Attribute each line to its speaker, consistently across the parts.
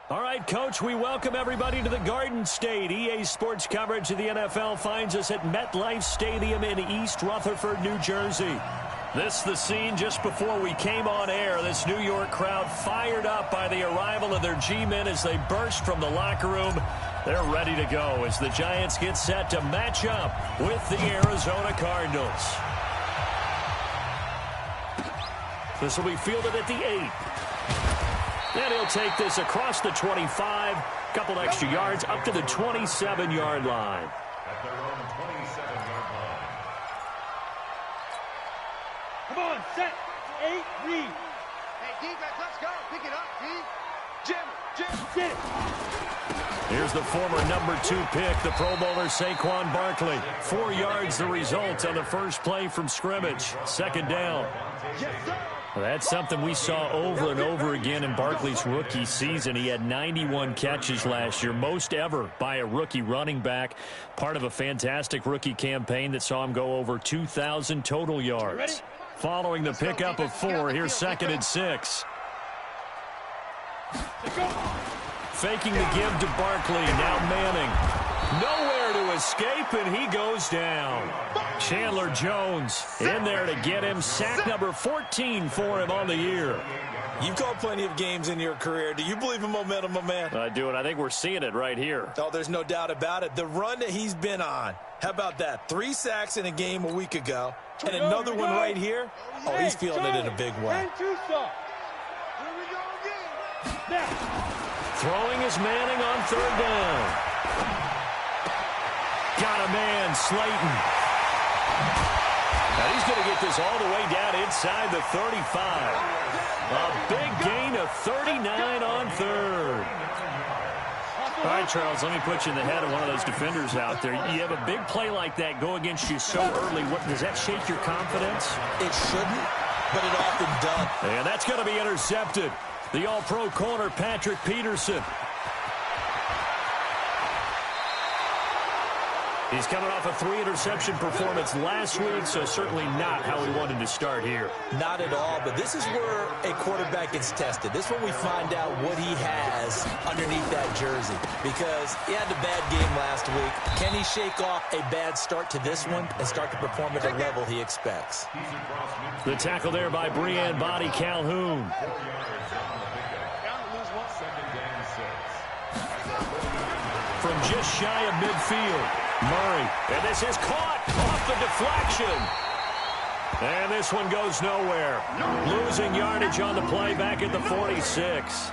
Speaker 1: All right, Coach, we welcome everybody to the Garden State. EA Sports coverage of the NFL finds us at MetLife Stadium in East Rutherford, New Jersey. This the scene just before we came on air. This New York crowd fired up by the arrival of their G-men as they burst from the locker room. They're ready to go as the Giants get set to match up with the Arizona Cardinals. This will be fielded at the 8. And he'll take this across the 25, couple extra yards up to the 27-yard line.
Speaker 2: At their own 27-yard line.
Speaker 3: Come on, set, 8, read.
Speaker 4: Hey, defense, let's go. Pick it up, D. Jim,
Speaker 3: sit.
Speaker 1: Here's the former number 2 pick, the Pro Bowler Saquon Barkley. 4 yards the result on the first play from scrimmage. Second down.
Speaker 3: Yes, sir.
Speaker 1: Well, that's something we saw over and over again in Barkley's rookie season. He had 91 catches last year, most ever by a rookie running back. Part of a fantastic rookie campaign that saw him go over 2,000 total yards. Following the pickup of 4, here's 2nd and 6. Faking the give to Barkley, now Manning. Nowhere to escape, and he goes down. Chandler Jones in there to get him. Sack number 14 for him on the year.
Speaker 5: You've called plenty of games in your career. Do you believe in momentum, my man?
Speaker 1: I do, and I think we're seeing it right here.
Speaker 5: Oh, there's no doubt about it. The run that he's been on. How about that? 3 sacks in a game a week ago, and another one right here. Oh, he's feeling it in a big way.
Speaker 1: Throwing is Manning on 3rd down. Got a man, Slayton. Now he's going to get this all the way down inside the 35. A big gain of 39 on 3rd. All right, Charles, let me put you in the head of one of those defenders out there. You have a big play like that go against you so early. Does that shake your confidence?
Speaker 5: It shouldn't, but it often does.
Speaker 1: And that's going to be intercepted. The All-Pro corner, Patrick Peterson. He's coming off a 3-interception performance last week, so certainly not how he wanted to start here.
Speaker 5: Not at all, but this is where a quarterback gets tested. This is where we find out what he has underneath that jersey, because he had a bad game last week. Can he shake off a bad start to this one and start to perform at the level he expects?
Speaker 1: The tackle there by Breanne Body Calhoun. From just shy of midfield. Murray, and this is caught off the deflection. And this one goes nowhere. Losing yardage on the play back at the 46.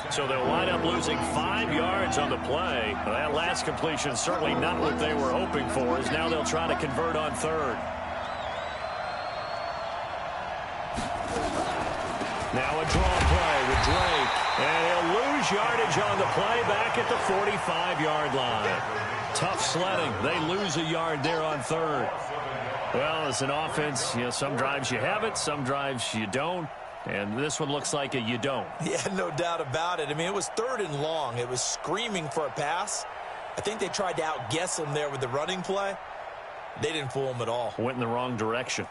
Speaker 1: So they'll wind up losing 5 yards on the play. Well, that last completion certainly not what they were hoping for, as now they'll try to convert on 3rd. Now a draw play with Drake. And he'll lose yardage on the play back at the 45-yard line. Tough sledding. They lose a yard there on 3rd. Well, as an offense, some drives you have it, some drives you don't. And this one looks like a you don't.
Speaker 5: Yeah, no doubt about it. I mean, it was 3rd and long. It was screaming for a pass. I think they tried to outguess him there with the running play. They didn't fool him at all.
Speaker 1: Went in the wrong direction.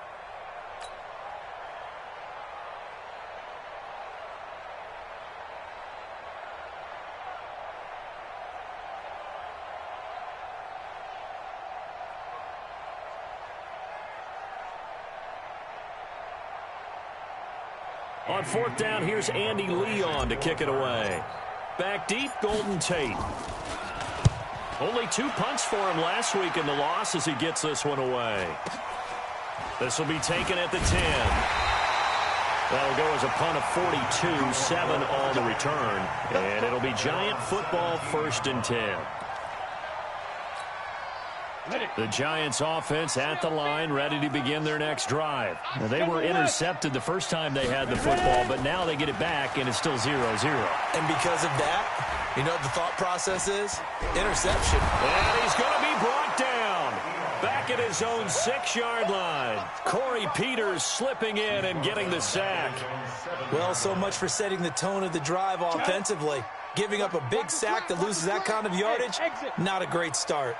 Speaker 1: On 4th down, here's Andy Leon to kick it away. Back deep, Golden Tate. Only 2 punts for him last week in the loss as he gets this one away. This will be taken at the 10. That'll go as a punt of 42, 7 on the return. And it'll be Giant football, 1st and 10. The Giants offense at the line, ready to begin their next drive. Now, they were intercepted the first time they had the football, but now they get it back, and it's still 0-0.
Speaker 5: And because of that, you know what the thought process is? Interception.
Speaker 1: And he's going to be brought down. Back at his own 6-yard line. Corey Peters slipping in and getting the sack.
Speaker 5: Well, so much for setting the tone of the drive offensively. Giving up a big sack that loses that kind of yardage, not a great start.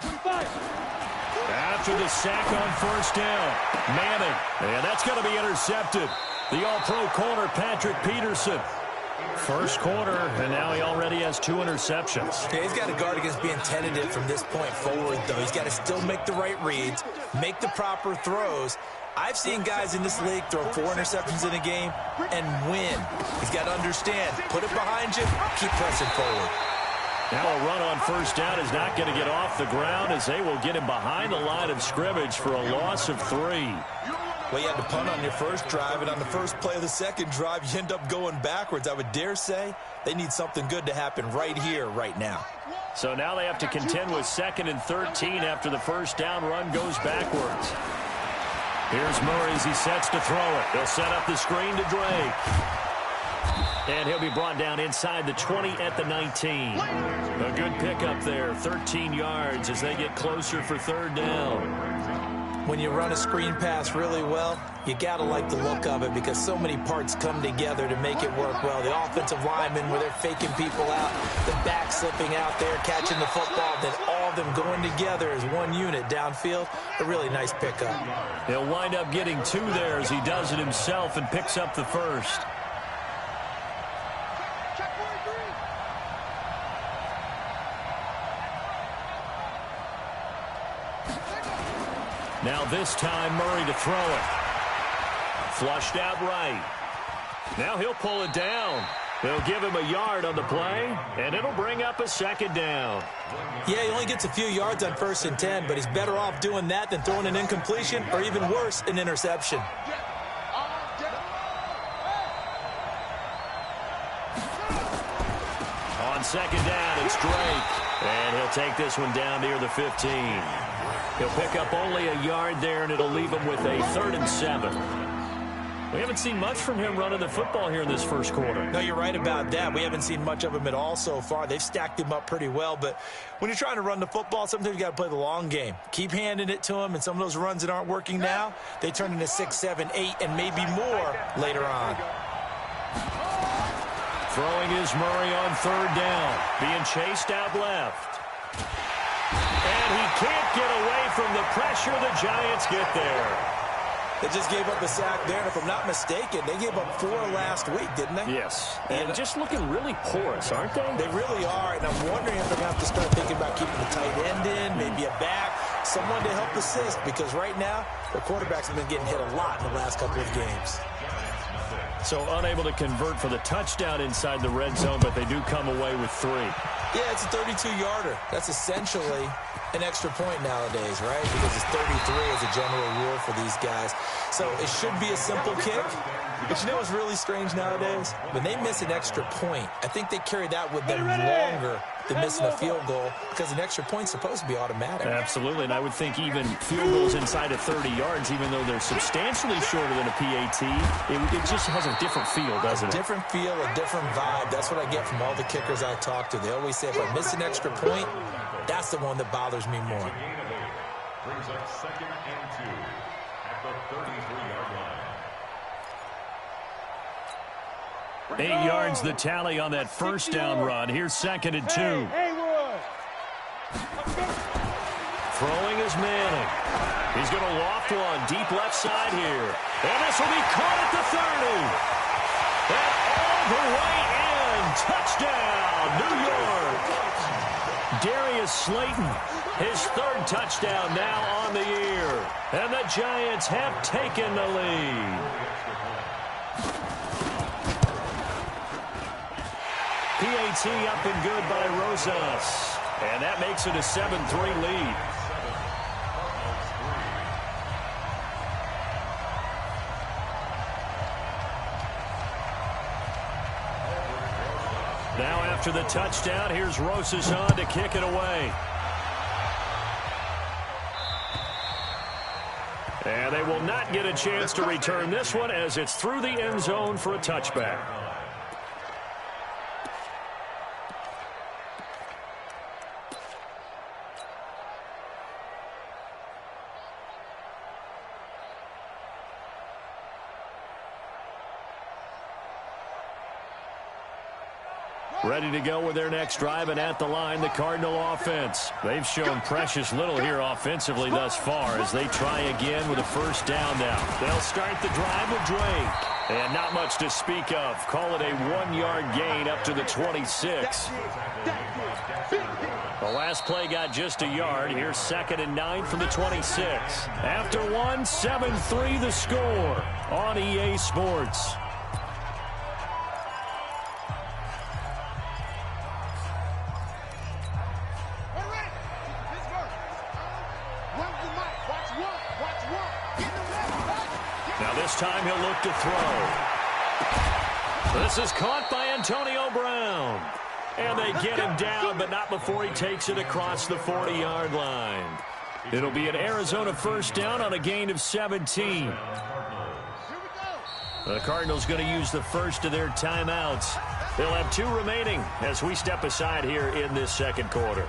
Speaker 1: After the sack on 1st down, Manning, and that's going to be intercepted. The All-Pro corner, Patrick Peterson. First quarter, and now he already has 2 interceptions.
Speaker 5: Yeah, he's got to guard against being tentative from this point forward, though. He's got to still make the right reads, make the proper throws. I've seen guys in this league throw 4 interceptions in a game and win. He's got to understand, put it behind you, keep pressing forward.
Speaker 1: Now a run on first down is not going to get off the ground as they will get him behind the line of scrimmage for a loss of 3.
Speaker 5: Well, you had to punt on your first drive, and on the first play of the second drive, you end up going backwards. I would dare say they need something good to happen right here, right now.
Speaker 1: So now they have to contend with 2nd and 13 after the first down run goes backwards. Here's Murray as he sets to throw it. They'll set up the screen to Drake. And he'll be brought down inside the 20 at the 19. A good pickup there, 13 yards as they get closer for 3rd down.
Speaker 5: When you run a screen pass really well, you got to like the look of it because so many parts come together to make it work well. The offensive linemen where they're faking people out, the back slipping out there, catching the football, then all of them going together as one unit downfield. A really nice pickup.
Speaker 1: He'll wind up getting 2 there as he does it himself and picks up the first. Now this time Murray to throw it. Flushed out right. Now he'll pull it down. They'll give him a yard on the play, and it'll bring up a 2nd down.
Speaker 5: Yeah, he only gets a few yards on 1st and 10, but he's better off doing that than throwing an incompletion or even worse, an interception.
Speaker 1: On 2nd down, it's Drake, and he'll take this one down near the 15. He'll pick up only a yard there, and it'll leave him with a 3rd and 7. We haven't seen much from him running the football here in this first quarter.
Speaker 5: No, you're right about that. We haven't seen much of him at all so far. They've stacked him up pretty well, but when you're trying to run the football, sometimes you got to play the long game. Keep handing it to him, and some of those runs that aren't working now, they turn into 6, 7, 8, and maybe more later on.
Speaker 1: Throwing is Murray on 3rd down, being chased out left. And he can't get away from the pressure. The Giants get there.
Speaker 5: They just gave up a sack there, and if I'm not mistaken, they gave up 4 last week, didn't they?
Speaker 1: Yes, and just looking really porous, aren't they?
Speaker 5: They really are, and I'm wondering if they're going to have to start thinking about keeping the tight end in, maybe a back, someone to help assist, because right now, the quarterbacks have been getting hit a lot in the last couple of games.
Speaker 1: So unable to convert for the touchdown inside the red zone, but they do come away with 3.
Speaker 5: Yeah, it's a 32-yarder. That's essentially an extra point nowadays, right? Because it's 33 as a general rule for these guys. So it should be a simple kick. But you know what's really strange nowadays? When they miss an extra point, I think they carry that with them longer than missing a field goal because an extra point's supposed to be automatic.
Speaker 1: Absolutely, and I would think even field goals inside of 30 yards, even though they're substantially shorter than a PAT, it just has a different feel, doesn't it?
Speaker 5: A different feel, a different vibe. That's what I get from all the kickers I talk to. They always say, if I miss an extra point, that's the one that bothers me more.
Speaker 2: Brings up 2nd and 2 at the 33-yard line.
Speaker 1: 8 yards the tally on that first down run. Here's 2nd and 2. Throwing is Manning. He's going to loft one deep left side here. And this will be caught at the 30. And all the way in. Touchdown, New York. Darius Slayton, his 3rd touchdown now on the year. And the Giants have taken the lead. PAT up and good by Rosas. And that makes it a 7-3 lead. Now after the touchdown, here's Rosas on to kick it away. And they will not get a chance to return this one as it's through the end zone for a touchback. ready to go with their next drive, and at the line, the Cardinal offense. They've shown precious little here offensively thus far as they try again with a first down now. They'll start the drive with Drake. And not much to speak of. Call it a 1-yard gain up to the 26. The last play got just a yard. Here's 2nd and 9 from the 26. After 1, 7-3 the score on EA Sports. Now this time he'll look to throw. This is caught by Antonio Brown. And they get him down, but not before he takes it across the 40-yard line. It'll be an Arizona first down on a gain of 17. The Cardinals going to use the first of their timeouts. They'll have 2 remaining as we step aside here in this second quarter.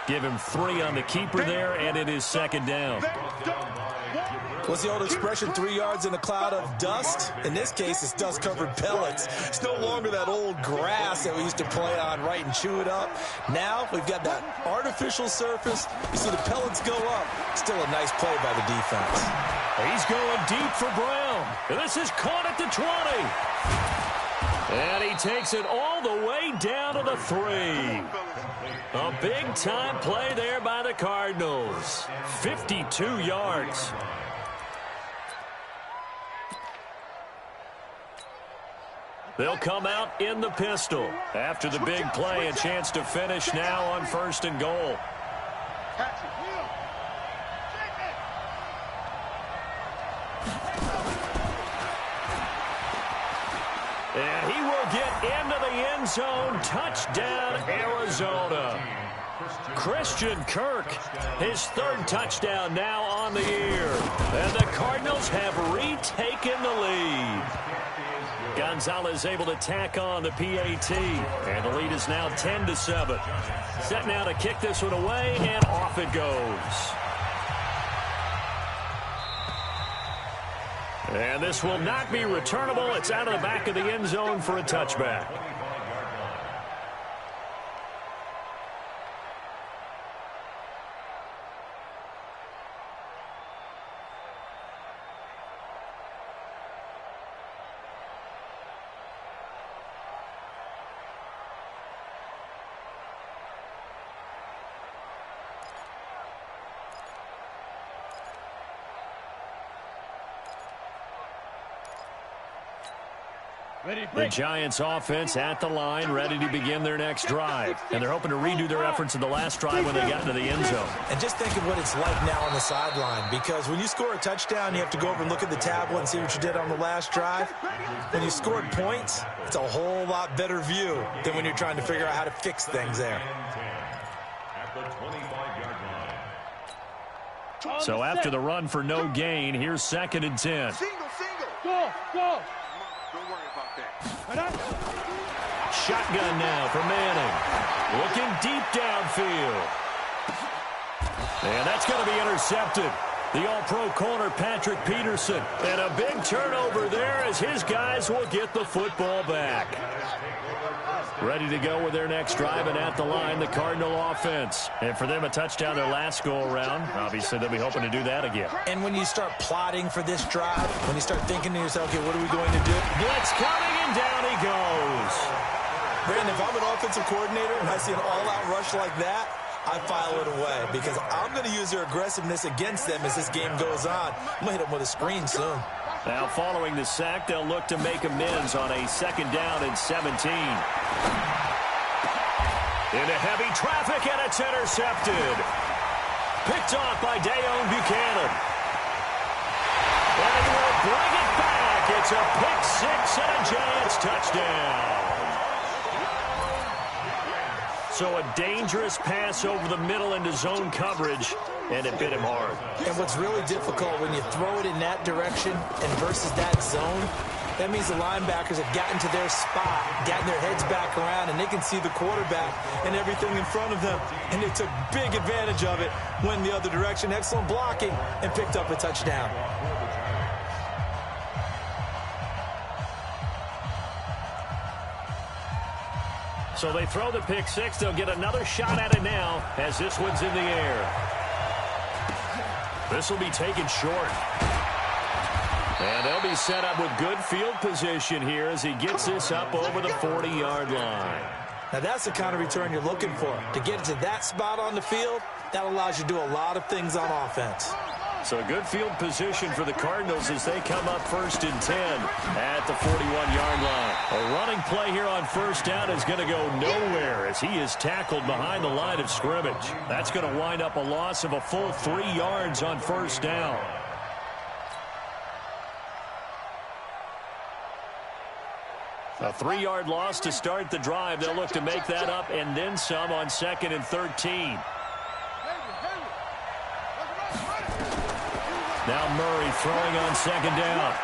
Speaker 1: Give him 3 on the keeper there, and it is 2nd down.
Speaker 5: What's the old expression, 3 yards in a cloud of dust? In this case, it's dust-covered pellets. It's no longer that old grass that we used to play on, right, and chew it up. Now we've got that artificial surface. You see the pellets go up. Still a nice play by the defense.
Speaker 1: He's going deep for Brown. And this is caught at the 20. And he takes it all the way down to the 3. A big-time play there by the Cardinals. 52 yards. They'll come out in the pistol. After the big play, a chance to finish now on 1st and goal. And he will get into the end zone. Touchdown, Arizona. Christian Kirk, his 3rd touchdown now on the year. And the Cardinals have retaken the lead. Gonzalez able to tack on the PAT. And the lead is now 10-7. Set now to kick this one away, and off it goes. And this will not be returnable. It's out of the back of the end zone for a touchback. The Giants offense at the line, ready to begin their next drive. And they're hoping to redo their efforts in the last drive when they got into the end zone.
Speaker 5: And just think of what it's like now on the sideline, because when you score a touchdown, you have to go over and look at the tablet and see what you did on the last drive. When you scored points, it's a whole lot better view than when you're trying to figure out how to fix things there.
Speaker 1: So after the run for no gain, here's 2nd and 10.
Speaker 3: Go, go.
Speaker 4: Don't worry about that.
Speaker 1: Shotgun now for Manning. Looking deep downfield. And that's going to be intercepted. The all-pro corner, Patrick Peterson. And a big turnover there as his guys will get the football back. Ready to go with their next drive, and at the line, the Cardinal offense. And for them, a touchdown their last go-around. Obviously, they'll be hoping to do that again.
Speaker 5: And when you start plotting for this drive, when you start thinking to yourself, okay, what are we going to do?
Speaker 1: Blitz coming, and down he goes.
Speaker 5: Brandon, if I'm an offensive coordinator and I see an all-out rush like that, I file it away because I'm going to use their aggressiveness against them as this game goes on. I'm going to hit them with a screen soon.
Speaker 1: Now, following the sack, they'll look to make amends on a 2nd down and 17. Into heavy traffic, and it's intercepted. Picked off by Dayon Buchanan. And will bring it back. It's a pick 6 and a Giants touchdown. So a dangerous pass over the middle into zone coverage. and it bit him hard.
Speaker 5: And what's really difficult when you throw it in that direction and versus that zone, that means the linebackers have gotten to their spot, gotten their heads back around, and they can see the quarterback and everything in front of them. And they took big advantage of it, went the other direction, excellent blocking, and picked up a touchdown.
Speaker 1: So they throw the pick six. They'll get another shot at it now as this one's in the air. This will be taken short. And they'll be set up with good field position here as he gets this up over the 40-yard line.
Speaker 5: Now that's the kind of return you're looking for. To get to that spot on the field, that allows you to do a lot of things on offense.
Speaker 1: So good field position for the Cardinals as they come up 1st and 10 at the 41-yard line. A running play here on first down is going to go nowhere as he is tackled behind the line of scrimmage. That's going to wind up a loss of a full 3 yards on first down. A 3-yard loss to start the drive. They'll look to make that up and then some on 2nd and 13. Now Murray throwing on 2nd down.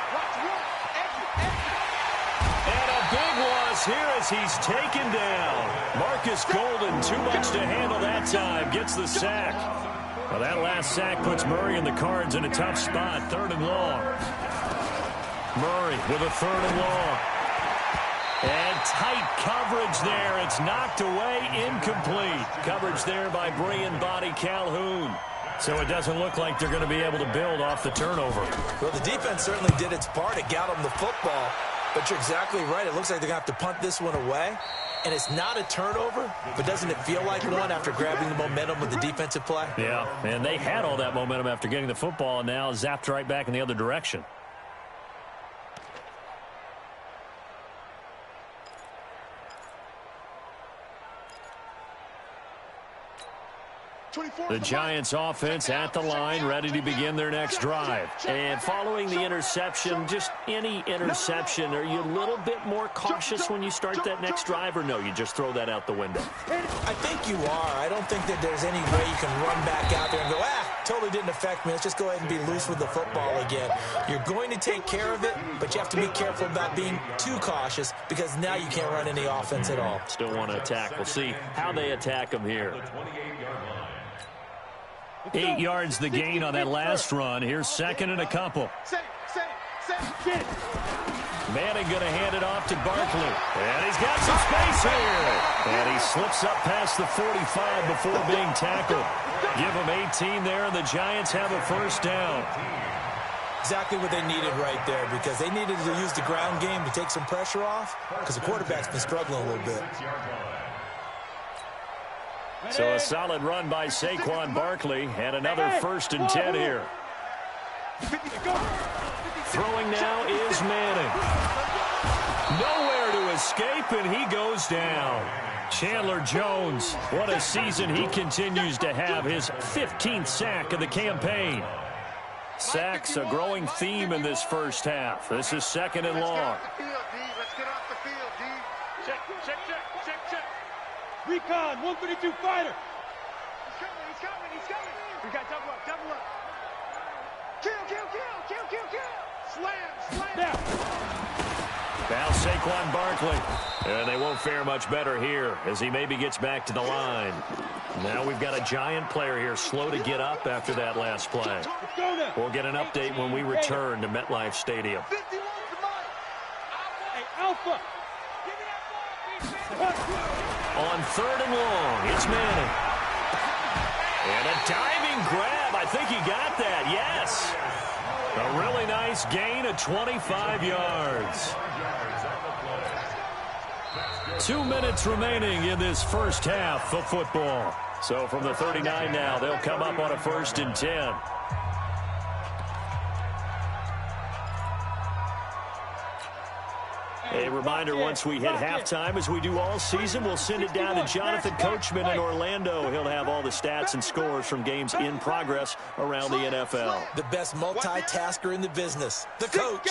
Speaker 1: And a big loss here as he's taken down. Marcus Golden, too much to handle that time, gets the sack. Well, that last sack puts Murray and the Cards in a tough spot, 3rd and long. Murray with a 3rd and long. And tight coverage there. It's knocked away, incomplete. Coverage there by Brian Body Calhoun. So it doesn't look like they're going to be able to build off the turnover.
Speaker 5: Well, the defense certainly did its part. It got them the football. But you're exactly right. It looks like they're going to have to punt this one away. And it's not a turnover, but doesn't it feel like one after grabbing the momentum with the defensive play?
Speaker 1: Yeah, and they had all that momentum after getting the football and now zapped right back in the other direction. The Giants offense at the line, ready to begin their next drive. And following the interception, just any interception, are you a little bit more cautious when you start that next drive, or no, you just throw that out the window?
Speaker 5: I think you are. I don't think that there's any way you can run back out there and go, totally didn't affect me. Let's just go ahead and be loose with the football again. You're going to take care of it, but you have to be careful about being too cautious because now you can't run any offense at all.
Speaker 1: Still want to attack. We'll see how they attack them here. 8 yards the gain on that last run. Here's 2nd and a couple. Manning going to hand it off to Barkley. And he's got some space here. And he slips up past the 45 before being tackled. Give him 18 there, and the Giants have a 1st down.
Speaker 5: Exactly what they needed right there, because they needed to use the ground game to take some pressure off, because the quarterback's been struggling a little bit.
Speaker 1: So a solid run by Saquon Barkley, and another 1st and 10 here. Throwing now is Manning. Nowhere to escape, and he goes down. Chandler Jones, what a season he continues to have, his 15th sack of the campaign. Sacks, a growing theme in this first half. This is 2nd and long.
Speaker 4: Let's get off the field, D. Check.
Speaker 3: Recon, 132 fighter.
Speaker 4: He's coming. We got double up. Kill. Slam.
Speaker 1: Now Saquon Barkley. And they won't fare much better here as he maybe gets back to the line. Now we've got a Giant player here slow to get up after that last play. We'll get an update when we return to MetLife Stadium.
Speaker 3: Hey, Alpha.
Speaker 1: On 3rd and long, it's Manning. And a diving grab. I think he got that, yes. A really nice gain of 25 yards. 2 minutes remaining in this first half of football. So from the 39 now, they'll come up on a 1st and 10. A reminder, once we hit halftime, as we do all season, we'll send it down to Jonathan Coachman in Orlando. He'll have all the stats and scores from games in progress around the NFL.
Speaker 5: The best multitasker in the business, the coach.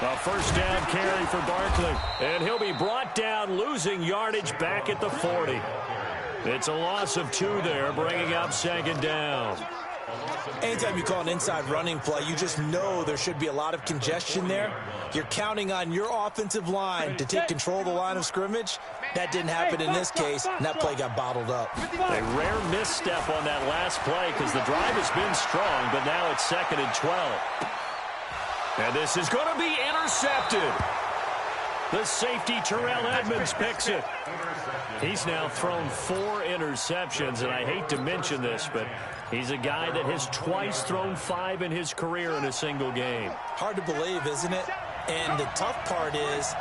Speaker 1: A 1st down carry for Barkley. And he'll be brought down, losing yardage back at the 40. It's a loss of 2 there, bringing up second down.
Speaker 5: Anytime you call an inside running play, you just know there should be a lot of congestion there. You're counting on your offensive line to take control of the line of scrimmage. That didn't happen in this case, and that play got bottled up.
Speaker 1: A rare misstep on that last play because the drive has been strong, but now it's 2nd and 12. And this is going to be intercepted. The safety, Terrell Edmonds, picks it. He's now thrown 4 interceptions, and I hate to mention this, but he's a guy that has twice thrown 5 in his career in a single game.
Speaker 5: Hard to believe, isn't it? And the tough part is,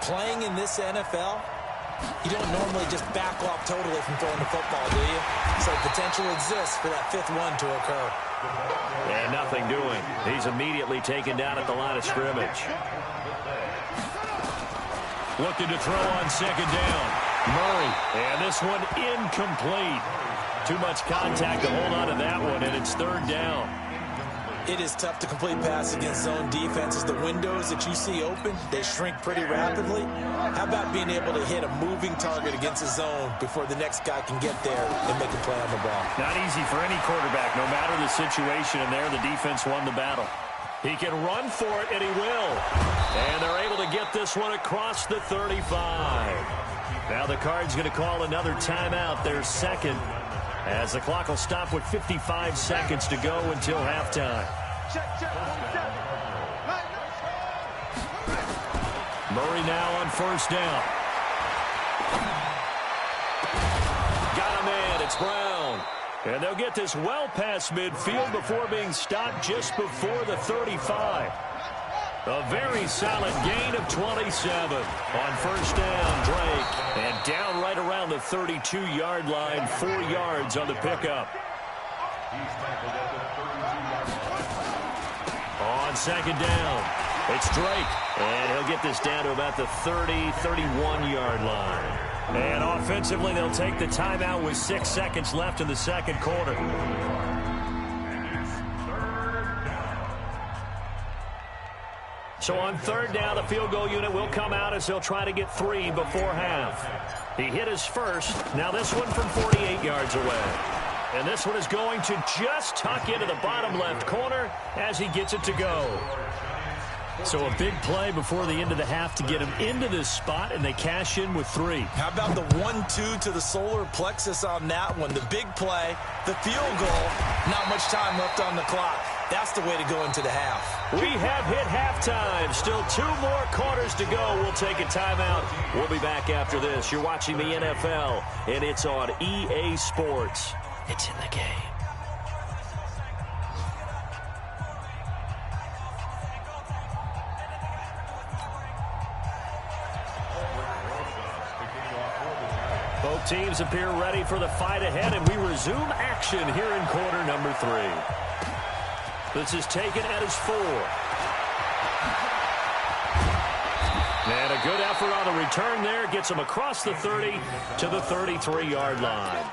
Speaker 5: playing in this NFL, you don't normally just back off totally from throwing the football, do you? So potential exists for that 5th one to occur.
Speaker 1: And nothing doing. He's immediately taken down at the line of scrimmage. Looking to throw on 2nd down. Murray. And this one incomplete. Too much contact to hold on to that one, and it's 3rd down.
Speaker 5: It is tough to complete pass against zone defenses. The windows that you see open, they shrink pretty rapidly. How about being able to hit a moving target against a zone before the next guy can get there and make a play on the ball?
Speaker 1: Not easy for any quarterback, no matter the situation, and there the defense won the battle. He can run for it, and he will. And they're able to get this one across the 35. Now the Cards going to call another timeout, their 2nd, as the clock will stop with 55 seconds to go until halftime. Murray now on 1st down. Got him in. It's Brown. And they'll get this well past midfield before being stopped just before the 35. A very solid gain of 27 on 1st down, Drake. And down right around the 32-yard line, 4 yards on the pickup. On 2nd down, it's Drake. And he'll get this down to about the 30, 31-yard line. And offensively, they'll take the timeout with 6 seconds left in the 2nd quarter. So on 3rd down, the field goal unit will come out as they'll try to get 3 before half. He hit his first. Now this one from 48 yards away. And this one is going to just tuck into the bottom left corner as he gets it to go. So a big play before the end of the half to get him into this spot, and they cash in with 3.
Speaker 5: How about the 1-2 to the solar plexus on that one? The big play, the field goal, not much time left on the clock. That's the way to go into the half.
Speaker 1: We have hit halftime. Still 2 more quarters to go. We'll take a timeout. We'll be back after this. You're watching the NFL, and it's on EA Sports. It's in the game. Both teams appear ready for the fight ahead, and we resume action here in quarter number 3. This is taken at his 4. And a good effort on the return there. Gets him across the 30 to the 33-yard line.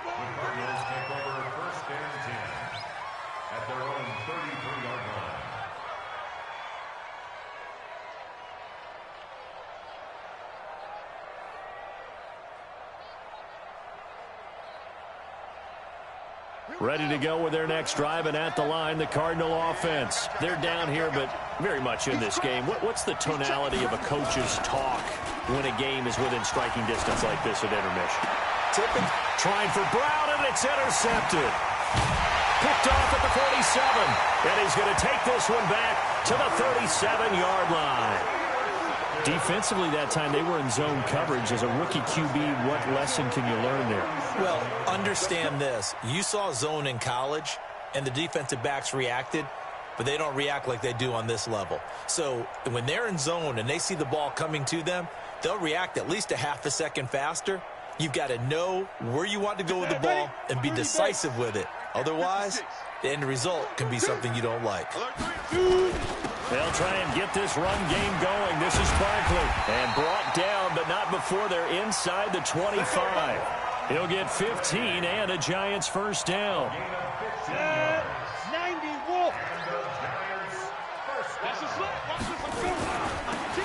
Speaker 1: Ready to go with their next drive, and at the line, the Cardinal offense. They're down here, but very much in this game. What's the tonality of a coach's talk when a game is within striking distance like this at intermission?
Speaker 5: Tipping.
Speaker 1: Trying for Brown, and it's intercepted. Picked off at the 47, and he's going to take this one back to the 37-yard line. Defensively that time, they were in zone coverage. As a rookie QB, what lesson can you learn there?
Speaker 5: Well, understand this. You saw zone in college, and the defensive backs reacted, but they don't react like they do on this level. So when they're in zone and they see the ball coming to them, they'll react at least a half a second faster. You've got to know where you want to go with the ball and be decisive with it. Otherwise, the end result can be something you don't like.
Speaker 1: They'll try and get this run game going. This is Barkley. And brought down, but not before they're inside the 25. He'll get 15 and a Giants first down.
Speaker 3: 90 Wolf.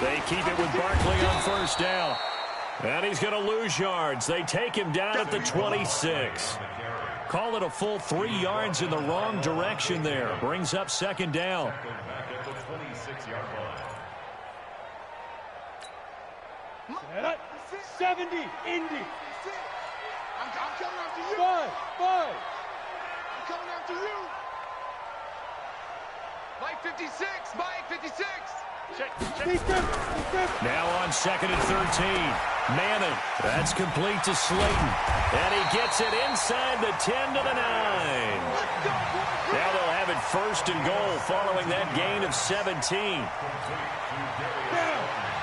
Speaker 1: They keep it with Barkley on 1st down. And he's going to lose yards. They take him down at the 26. Call it a full 3 yards in the wrong direction there. Brings up second down.
Speaker 2: Back at the 26-yard line.
Speaker 3: Set up. 70, Indy.
Speaker 4: I'm coming after you.
Speaker 3: 5.
Speaker 4: I'm coming after you. Mike 56. Mike 56.
Speaker 1: Now on 2nd and 13. Manning. That's complete to Slayton. And he gets it inside the 10 to the 9. Now they'll have it 1st and goal following that gain of 17.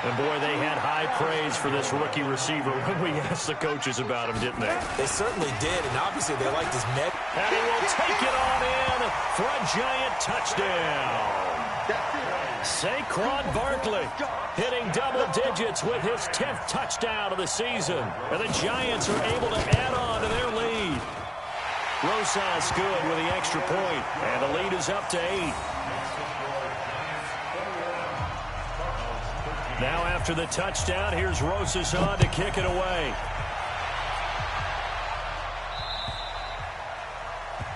Speaker 1: And, boy, they had high praise for this rookie receiver when we asked the coaches about him, didn't they?
Speaker 5: They certainly did, and obviously they liked his med.
Speaker 1: And he will take it on in for a giant touchdown. Saquon Barkley hitting double digits with his 10th touchdown of the season. And the Giants are able to add on to their lead. Rosas good with the extra point, and the lead is up to 8. Now after the touchdown, here's Rosas on to kick it away.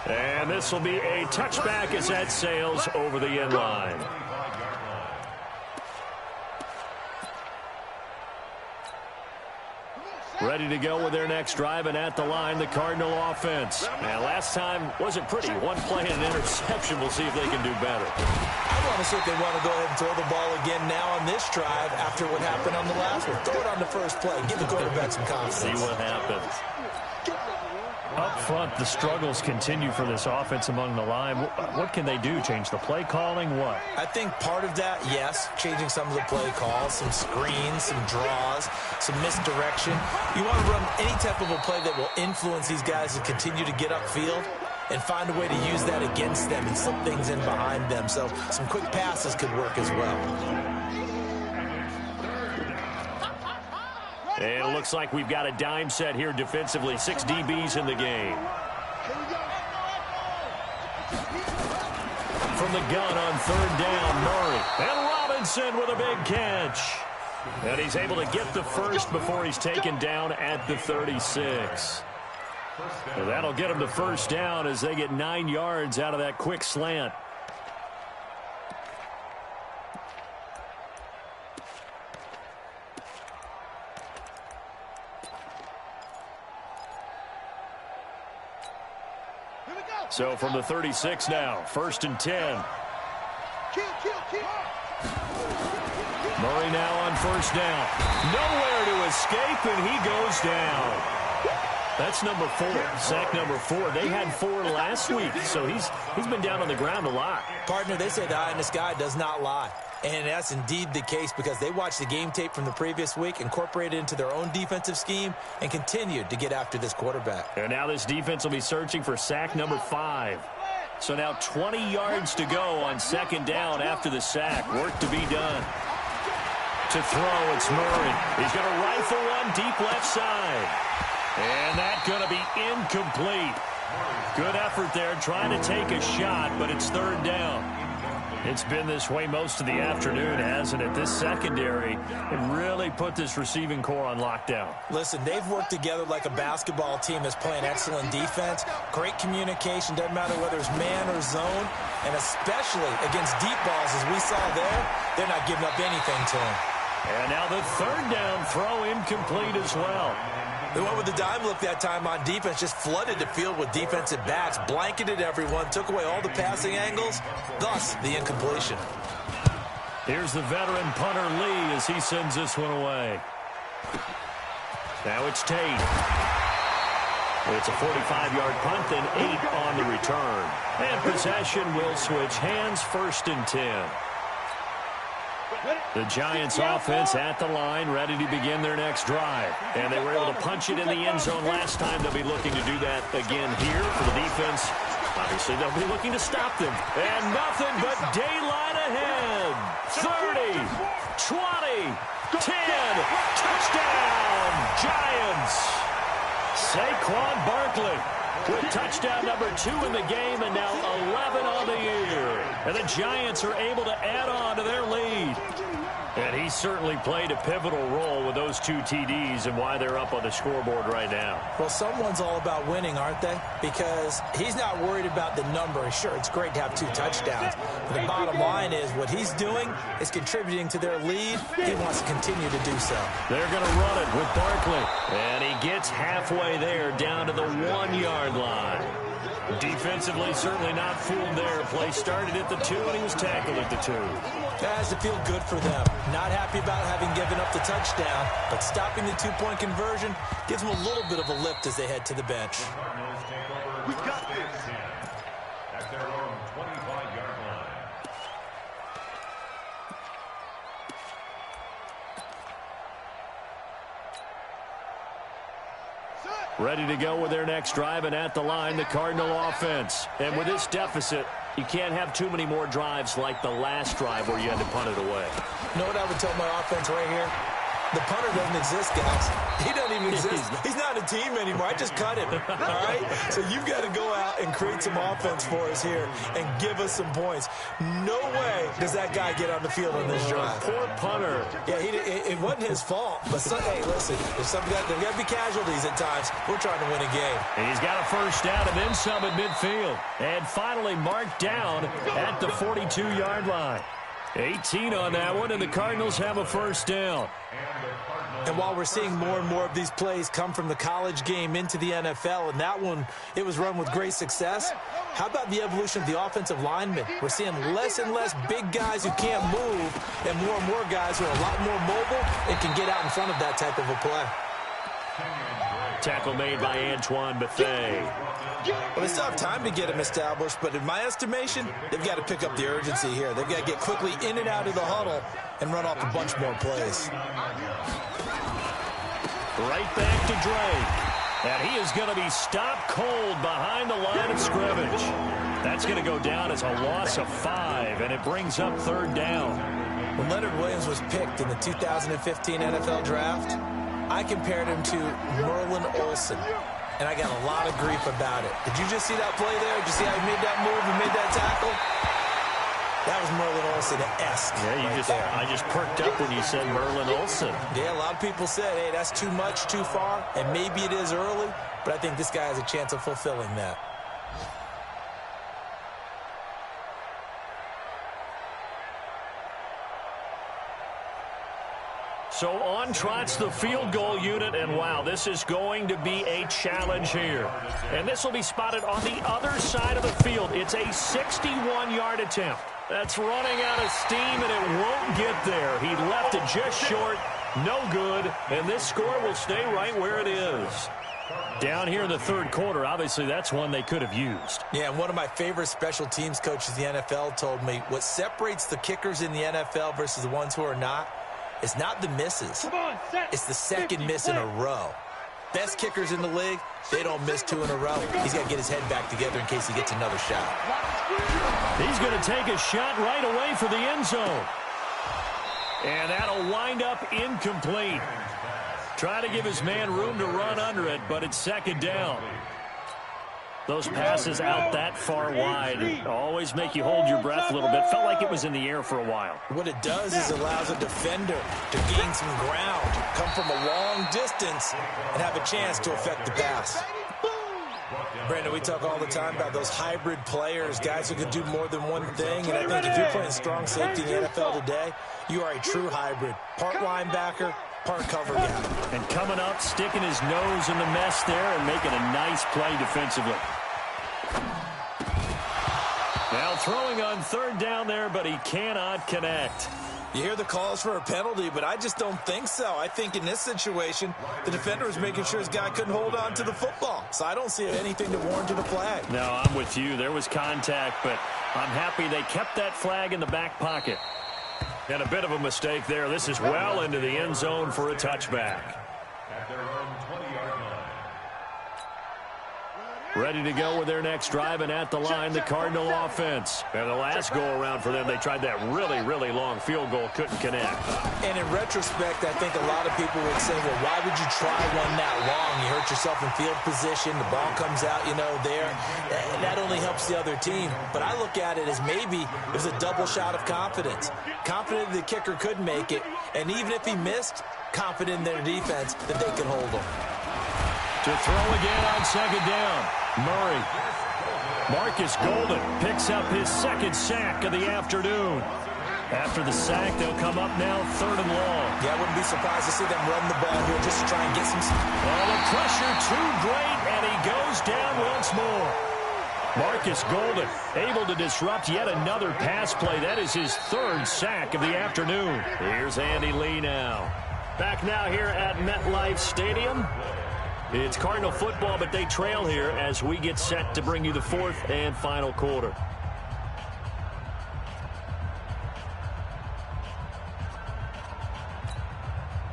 Speaker 1: And this will be a touchback as that sails over the end line. Ready to go with their next drive, and at the line, the Cardinal offense. And last time wasn't pretty. 1 play and an interception. We'll see if they can do better.
Speaker 5: I want to see if they want to go ahead and throw the ball again now on this drive after what happened on the last one. Throw it on the first play. Give the quarterback some confidence.
Speaker 1: See what happens. Up front, the struggles continue for this offense among the line. What can they do? Change the play calling? What?
Speaker 5: I think part of that, yes, changing some of the play calls, some screens, some draws, some misdirection. You want to run any type of a play that will influence these guys to continue to get upfield and find a way to use that against them and slip things in behind them. So some quick passes could work as well.
Speaker 1: And it looks like we've got a dime set here defensively. 6 DBs in the game. From the gun on 3rd down, Murray. And Robinson with a big catch. And he's able to get the first before he's taken down at the 36. And that'll get him the first down as they get 9 yards out of that quick slant. So from the 36 now, 1st and 10. Murray now on 1st down. Nowhere to escape, and he goes down. That's number 4, sack number 4. They had 4 last week, so he's been down on the ground a lot.
Speaker 5: Partner, they say the eye in the sky does not lie. And that's indeed the case because they watched the game tape from the previous week, incorporated it into their own defensive scheme, and continued to get after this quarterback.
Speaker 1: And now this defense will be searching for sack number 5. So now 20 yards to go on 2nd down after the sack. Work to be done. To throw, it's Murray. He's going to rifle one deep left side. And that's going to be incomplete. Good effort there trying to take a shot, but it's 3rd down. It's been this way most of the afternoon, hasn't it? This secondary, it really put this receiving core on lockdown.
Speaker 5: Listen, they've worked together like a basketball team that's playing excellent defense. Great communication, doesn't matter whether it's man or zone. And especially against deep balls, as we saw there, they're not giving up anything to them.
Speaker 1: And now the 3rd down throw incomplete as well.
Speaker 5: They went with the dime look that time on defense, just flooded the field with defensive backs, blanketed everyone, took away all the passing angles, thus the incompletion.
Speaker 1: Here's the veteran punter Lee as he sends this one away. Now it's Tate. It's a 45-yard punt, then 8 on the return. And possession will switch hands, 1st and 10. The Giants offense at the line, ready to begin their next drive. And they were able to punch it in the end zone last time. They'll be looking to do that again here for the defense. Obviously, they'll be looking to stop them. And nothing but daylight ahead. 30, 20, 10, touchdown, Giants. Saquon Barkley with touchdown number 2 in the game and now 11 on the year. And the Giants are able to add on to their lead. And he certainly played a pivotal role with those 2 TDs and why they're up on the scoreboard right now.
Speaker 5: Well, someone's all about winning, aren't they? Because he's not worried about the number. Sure, it's great to have 2 touchdowns. But the bottom line is what he's doing is contributing to their lead. He wants to continue to do so.
Speaker 1: They're going to run it with Barkley. And he gets halfway there down to the 1-yard line. Defensively, certainly not fooled there. Play started at the 2, and he was tackled at the 2.
Speaker 5: That has to feel good for them. Not happy about having given up the touchdown, but stopping the 2-point conversion gives them a little bit of a lift as they head to the bench.
Speaker 2: We got this. At their own 25-yard line.
Speaker 1: Ready to go with their next drive, and at the line, the Cardinal offense. And with this deficit, you can't have too many more drives like the last drive where you had to punt it away.
Speaker 5: You know what I would tell my offense right here? The punter doesn't exist, guys. He doesn't even exist. He's not a team anymore. I just cut him, all right? So you've got to go out and create some offense for us here and give us some points. No way does that guy get on the field on this drive.
Speaker 1: Poor punter.
Speaker 5: Yeah, it wasn't his fault. But, hey, listen, there's got to be casualties at times. We're trying to win a game.
Speaker 1: And he's got a first down and then some at midfield. And finally marked down at the 42-yard line. 18 on that one, and the Cardinals have a first down.
Speaker 5: And while we're seeing more and more of these plays come from the college game into the NFL, and that one, it was run with great success, how about the evolution of the offensive linemen? We're seeing less and less big guys who can't move and more guys who are a lot more mobile and can get out in front of that type of a play.
Speaker 1: Tackle made by Antoine Bethea.
Speaker 5: Well, they still have time to get him established, but in my estimation, they've got to pick up the urgency here. They've got to get quickly in and out of the huddle and run off a bunch more plays.
Speaker 1: Right back to Drake. And he is going to be stopped cold behind the line of scrimmage. That's going to go down as a loss of 5, and it brings up third down.
Speaker 5: When Leonard Williams was picked in the 2015 NFL Draft, I compared him to Merlin Olsen, and I got a lot of grief about it. Did you just see that play there? Did you see how he made that move and made that tackle? That was Merlin Olsen-esque.
Speaker 1: Yeah, I just perked up when you said Merlin Olsen.
Speaker 5: Yeah, a lot of people said, hey, that's too much, too far, and maybe it is early, but I think this guy has a chance of fulfilling that.
Speaker 1: So on trots the field goal unit, and wow, this is going to be a challenge here. And this will be spotted on the other side of the field. It's a 61-yard attempt. That's running out of steam, and it won't get there. He left it just short, no good, and this score will stay right where it is. Down here in the third quarter, obviously that's one they could have used.
Speaker 5: Yeah, and one of my favorite special teams coaches in the NFL told me what separates the kickers in the NFL versus the ones who are not, it's not the misses. It's the second miss in a row. Best kickers in the league, they don't miss 2 in a row. He's got to get his head back together in case he gets another shot.
Speaker 1: He's going to take a shot right away for the end zone. And that'll wind up incomplete. Try to give his man room to run under it, but it's second down. Those passes out that far wide always make you hold your breath a little bit. Felt like it was in the air for a while.
Speaker 5: What it does is allows a defender to gain some ground, come from a long distance, and have a chance to affect the pass. Brandon, we talk all the time about those hybrid players, guys who can do more than one thing, and I think if you're playing strong safety in the NFL today, you are a true hybrid. Part linebacker, part cover guy.
Speaker 1: And coming up, sticking his nose in the mess there and making a nice play defensively. Now throwing on third down there, but he cannot connect.
Speaker 5: You hear the calls for a penalty, but I just don't think so. I think in this situation, the defender was making sure his guy couldn't hold on to the football. So I don't see anything to warrant a flag.
Speaker 1: No, I'm with you. There was contact, but I'm happy they kept that flag in the back pocket. And a bit of a mistake there. This is well into the end zone for a touchback.
Speaker 2: At their own 20-yard line.
Speaker 1: Ready to go with their next drive, and at the line, the Cardinal offense. And the last go-around for them, they tried that really, really long field goal, couldn't connect.
Speaker 5: And in retrospect, I think a lot of people would say, well, why would you try one that long? You hurt yourself in field position, the ball comes out, there. That only helps the other team. But I look at it as maybe it was a double shot of confidence. Confident the kicker could make it, and even if he missed, confident in their defense that they could hold him.
Speaker 1: To throw again on second down, Murray. Marcus Golden picks up his second sack of the afternoon. After the sack, they'll come up now 3rd and long.
Speaker 5: Yeah, I wouldn't be surprised to see them run the ball here just to try and get some...
Speaker 1: Oh, the pressure too great, and he goes down once more. Marcus Golden able to disrupt yet another pass play. That is his 3rd sack of the afternoon. Here's Andy Lee now. Back now here at MetLife Stadium. It's Cardinal football, but they trail here as we get set to bring you the 4th and final quarter.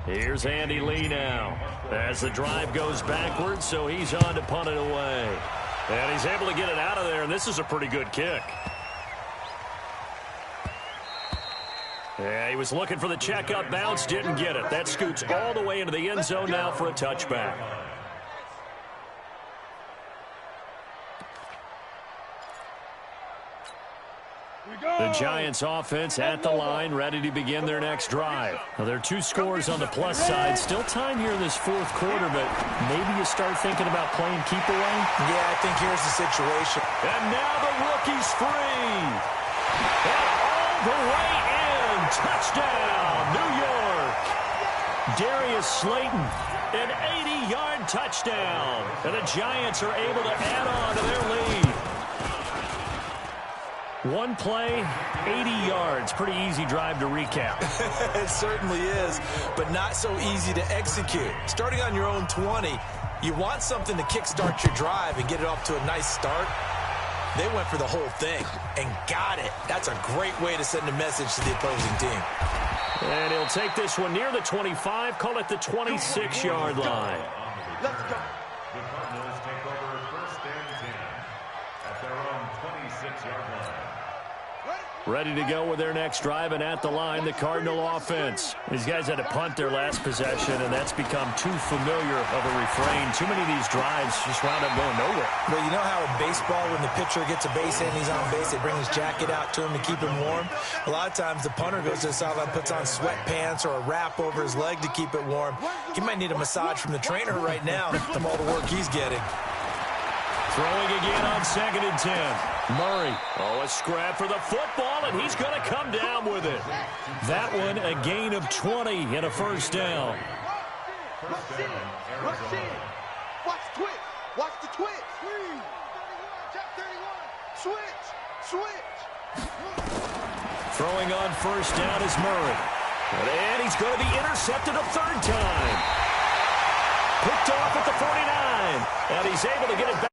Speaker 1: Here's Andy Lee now as the drive goes backwards, so he's on to punt it away. And he's able to get it out of there, and this is a pretty good kick. Yeah, he was looking for the checkup bounce, didn't get it. That scoots all the way into the end zone now for a touchback. The Giants offense at the line, ready to begin their next drive. Now, there are 2 scores on the plus side. Still time here in this 4th quarter, but maybe you start thinking about playing keep away.
Speaker 5: Yeah, I think here's the situation.
Speaker 1: And now the rookie's free. And all the way in. Touchdown, New York. Darius Slayton, an 80-yard touchdown. And the Giants are able to add on to their lead. 1 play, 80 yards. Pretty easy drive to recap.
Speaker 5: It certainly is, but not so easy to execute. Starting on your own 20, you want something to kickstart your drive and get it off to a nice start. They went for the whole thing and got it. That's a great way to send a message to the opposing team.
Speaker 1: And he'll take this one near the 25, call it the 26-yard line.
Speaker 4: Let's go.
Speaker 2: The Cardinals take over 1st and 10 at their own 26-yard line.
Speaker 1: Ready to go with their next drive, and at the line, the Cardinal offense. These guys had to punt their last possession, and that's become too familiar of a refrain. Too many of these drives just wound up going nowhere.
Speaker 5: Well, you know how in baseball, when the pitcher gets a base hit and he's on base, they bring his jacket out to him to keep him warm? A lot of times, the punter goes to the sideline, puts on sweatpants or a wrap over his leg to keep it warm. He might need a massage from the trainer right now from all the work he's getting.
Speaker 1: Throwing again on 2nd and 10. Murray. Oh, a scrap for the football, and he's going to come down with it. That one, a gain of 20 and a 1st down.
Speaker 4: Rush in. Rush in. Watch the twitch. Watch the twitch. 31. Check 31. Switch. Switch.
Speaker 1: Throwing on 1st down is Murray. And he's going to be intercepted a 3rd time. Picked off at the 49. And he's able to get it back.